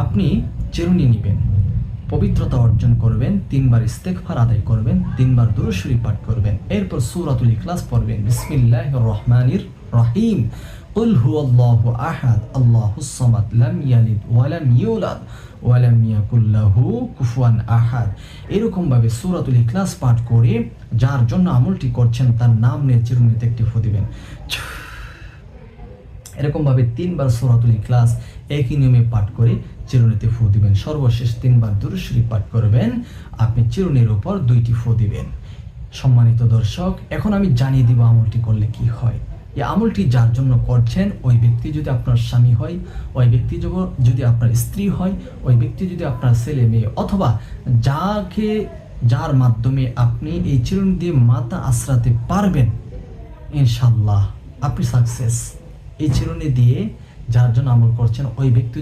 আপনি চিরুনি নেবেন, পবিত্রতা অর্জন করবেন, 3 বার ইস্তেগফার আদায় করবেন, 3 বার দুরূদ শরীফ পাঠ করবেন, এরপর সূরাতুল ইখলাস পড়বেন। বিসমিল্লাহির রহমানির রহিম। কুল হুয়াল্লাহু আহাদ আল্লাহুস সামাদ লাম ইয়ালিদ ওয়া লাম ইউলাদ ওয়া লাম ইয়াকুল লাহু কুফুয়ান আহাদ। এরকম ভাবে সূরাতুল ইখলাস পাঠ করে যার জন্য আমলটি করছেন তার নাম নিয়ে চিরুনিতে একটি ফু দিবেন। এরকম ভাবে 3 বার সূরাতুল ইখলাস একই নিয়মে পাঠ করে চিরুনিতে ফু দিবেন। সর্বশেষ 3 বার দুরূদ শরীফ পাঠ করবেন, আপনি চিরুনির উপর 2টি ফু দিবেন। সম্মানিত দর্শক, এখন আমি জানিয়ে দিব আমলটি করলে কি হয়। এই আমলটি যার জন্য করছেন ওই ব্যক্তি যদি আপনার স্বামী হয়, ওই ব্যক্তি যদি আপনার স্ত্রী হয়, ওই ব্যক্তি যদি আপনার ছেলে মেয়ে, অথবা যার মাধ্যমে আপনি এই চিরুনি দিয়ে মাথা আশ্রাতে পারবেন, ইনশাআল্লাহ আপনি সাকসেস। এই চিরুনি দিয়ে যার জন্য আমল করছেন ওই ব্যক্তি